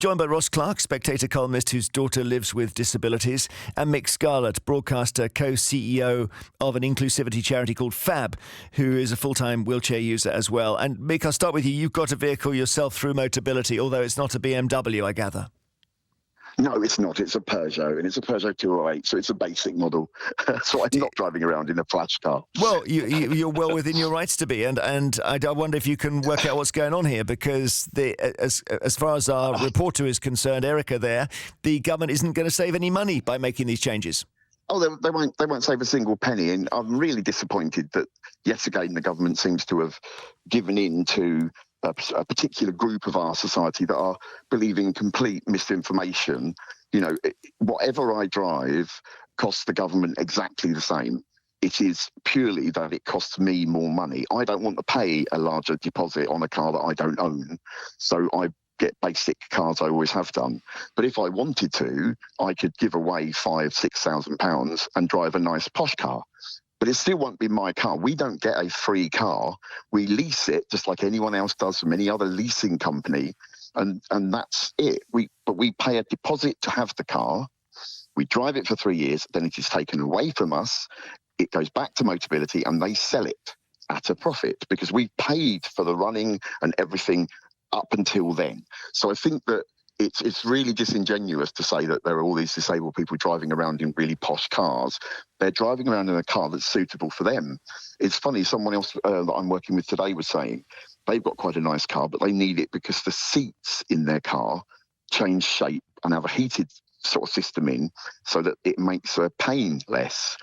Joined by Ross Clark, Spectator columnist whose daughter lives with disabilities, and Mick Scarlett, broadcaster, co-CEO of an inclusivity charity called Phab, who is a full-time wheelchair user as well. And Mick, I'll start with you. You've got a vehicle yourself through Motability, although it's not a BMW, I gather. No, it's not. It's a Peugeot, and it's a Peugeot 208, so it's a basic model. So I'm not driving around in a flash car. Well, you're well within your rights to be, and I wonder if you can work out what's going on here, because as far as our reporter is concerned, Erica there, the government isn't going to save any money by making these changes. Oh, they won't save a single penny, and I'm really disappointed that yet again the government seems to have given in to a particular group of our society that are believing complete misinformation. You know, whatever I drive costs the government exactly the same. It is purely that it costs me more money. I don't want to pay a larger deposit on a car that I don't own, so I get basic cars. I always have done. But if I wanted to, I could give away £5,000-6,000 and drive a nice posh car. But it still won't be my car. We don't get a free car. We lease it just like anyone else does from any other leasing company, and that's it. But we pay a deposit to have the car. We drive it for 3 years, then it is taken away from us. It goes back to Motability, and they sell it at a profit because we've paid for the running and everything up until then. So I think that it's really disingenuous to say that there are all these disabled people driving around in really posh cars. They're driving around in a car that's suitable for them. It's funny, someone else that I'm working with today was saying they've got quite a nice car, but they need it because the seats in their car change shape and have a heated sort of system in so that it makes their pain less.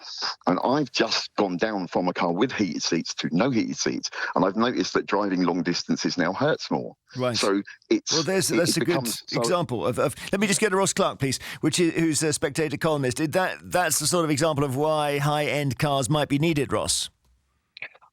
And I've just gone down from a car with heated seats to no heated seats, and I've noticed that driving long distances now hurts more. Right. So that's a good example of. Let me just get to Ross Clark, please, who's a Spectator columnist. That's the sort of example of why high-end cars might be needed, Ross.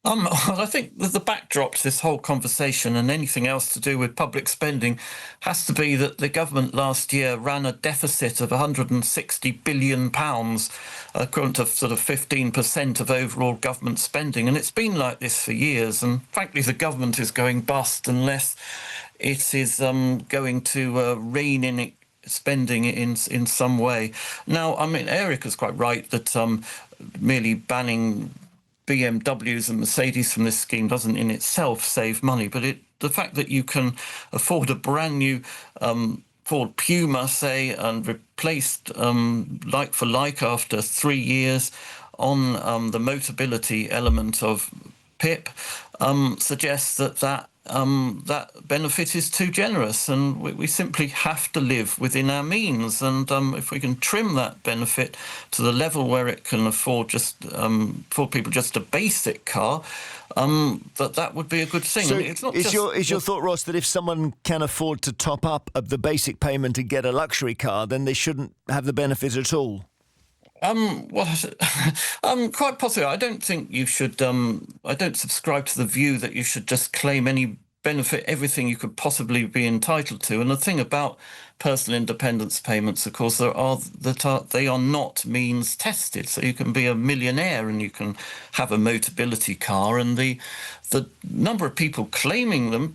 Well, I think the backdrop to this whole conversation and anything else to do with public spending has to be that the government last year ran a deficit of £160 billion, equivalent to sort of 15% of overall government spending. And it's been like this for years. And frankly, the government is going bust unless it is going to rein in spending in some way. Now, I mean, Erica's quite right that merely banning BMWs and Mercedes from this scheme doesn't in itself save money, but the fact that you can afford a brand new Ford Puma, say, and replaced like for like after 3 years on the Motability element of PIP suggests that benefit is too generous, and we simply have to live within our means. And if we can trim that benefit to the level where it can afford people just a basic car, that would be a good thing. So it's not is your thought, Ross, that if someone can afford to top up the basic payment and get a luxury car, then they shouldn't have the benefit at all? Quite possibly. I don't think you should. I don't subscribe to the view that you should just claim any benefit, everything you could possibly be entitled to. And the thing about personal independence payments, of course, they are not means tested. So you can be a millionaire and you can have a Motability car, and the number of people claiming them,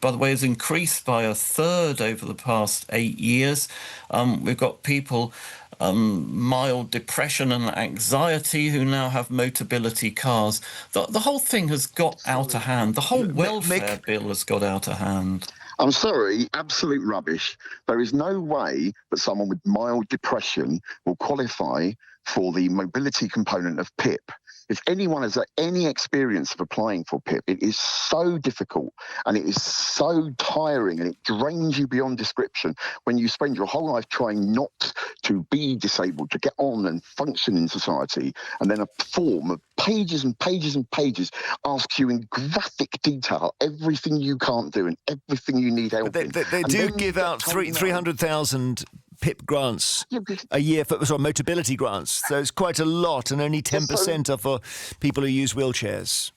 by the way, has increased by a third over the past 8 years. We've got people mild depression and anxiety who now have Motability cars. The whole thing has got out of hand. The whole welfare bill has got out of hand. I'm sorry, absolute rubbish. There is no way that someone with mild depression will qualify for the mobility component of PIP. If anyone has any experience of applying for PIP, it is so difficult and it is so tiring and it drains you beyond description when you spend your whole life trying not to be disabled, to get on and function in society, and then a form of pages and pages and pages asks you in graphic detail everything you can't do and everything you need help in. They do give out 300,000 PIP grants a year Motability grants. So it's quite a lot, and only 10% are for people who use wheelchairs.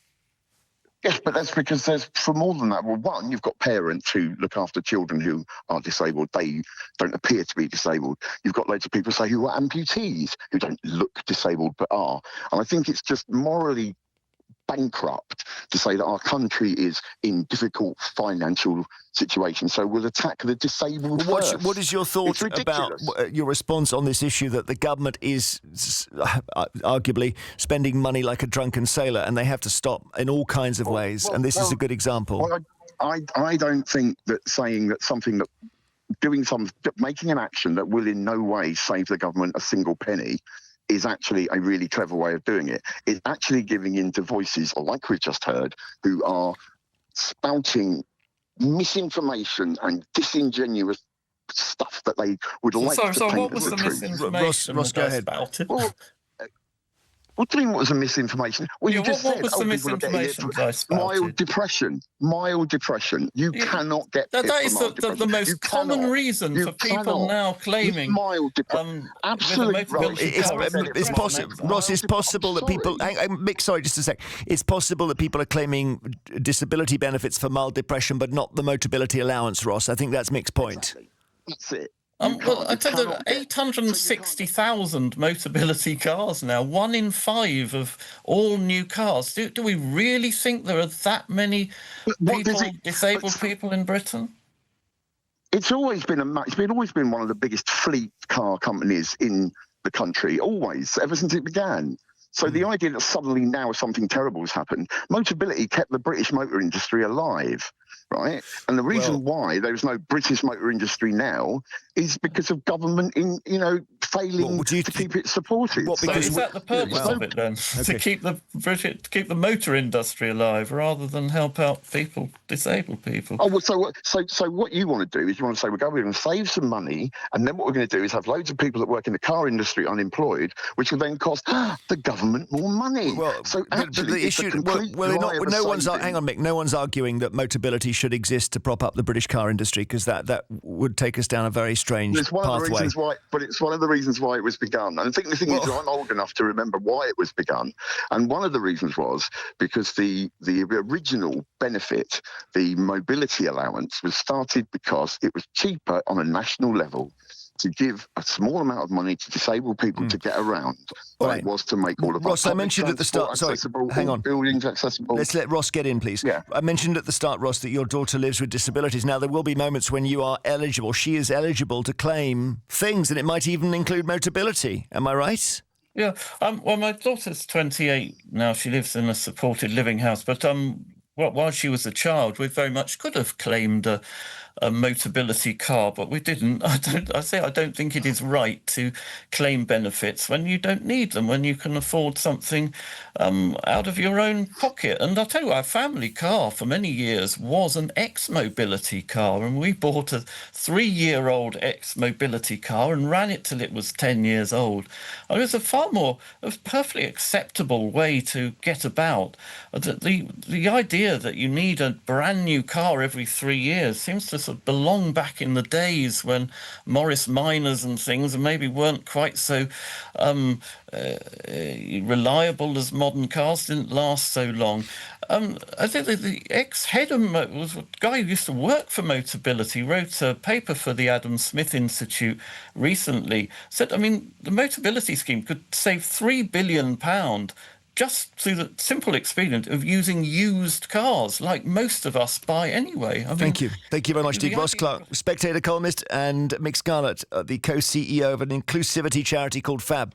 Yes, but that's because there's for more than that. Well, one, you've got parents who look after children who are disabled. They don't appear to be disabled. You've got loads of people, say, who are amputees, who don't look disabled but are. And I think it's just morally bankrupt to say that our country is in difficult financial situation, so we'll attack the disabled first. What is your thought about your response on this issue that the government is arguably spending money like a drunken sailor and they have to stop in all kinds of ways, and this is a good example? Well, I don't think that saying that something that making an action that will in no way save the government a single penny is actually a really clever way of doing it. It's actually giving in to voices, like we've just heard, who are spouting misinformation and disingenuous stuff that they would like to paint as the truth. What was the misinformation? Ross, go ahead. About it? Well, what do you mean, what was the misinformation? Well, you just said, what was the misinformation I spouted? Mild depression. You cannot get that is the most common reason for people now claiming mild depression. Absolutely. It's possible, Ross. It's possible that people. Mick, sorry, just a sec. It's possible that people are claiming disability benefits for mild depression, but not the Motability allowance, Ross. I think that's Mick's point. Exactly. That's it. Well, I tell you, 860,000 Motability cars now, 1 in 5 of all new cars. Do we really think there are that many disabled people in Britain? It's always been one of the biggest fleet car companies in the country, always, ever since it began. So the idea that suddenly now something terrible has happened, Motability kept the British motor industry alive, right? And the reason why there's no British motor industry now is because of government failing to keep it supported. Is that the purpose of it then? Okay. To keep the motor industry alive rather than help out disabled people? Oh, well, so what you want to do is you want to say we're going to save some money, and then what we're going to do is have loads of people that work in the car industry unemployed, which will then cost the government more money. Well, so actually, the issue. Hang on, Mick. No one's arguing that Motability should exist to prop up the British car industry, because that would take us down a very strange pathway. It's one of the reasons why it was begun. And I think the thing is, I'm old enough to remember why it was begun. And one of the reasons was because the original benefit, the mobility allowance, was started because it was cheaper on a national level to give a small amount of money to disabled people to get around than it was to make all of Ross, I mentioned at the start. Sorry, hang on. Buildings accessible. Let's let Ross get in, please. Yeah. I mentioned at the start, Ross, that your daughter lives with disabilities. Now, there will be moments when you are eligible. She is eligible to claim things, and it might even include Motability. Am I right? Yeah. Well, my daughter's 28 now. She lives in a supported living house, but while she was a child, we very much could have claimed a Motability car, but we didn't. I don't think it is right to claim benefits when you don't need them, when you can afford something out of your own pocket. And I'll tell you, our family car for many years was an ex-Mobility car, and we bought a 3-year-old ex-Mobility car and ran it till it was 10 years old. And it was a perfectly acceptable way to get about. The idea that you need a brand new car every 3 years seems to sort of belong back in the days when Morris Minors and things maybe weren't quite so reliable as modern cars, didn't last so long. I think the ex-head was a guy who used to work for Motability, wrote a paper for the Adam Smith Institute recently, said, the Motability scheme could save £3 billion just through the simple experience of using used cars, like most of us buy anyway. Thank you. Thank you very much, Steve. Ross Clark, Spectator columnist, and Mick Scarlett, the co-CEO of an inclusivity charity called Phab.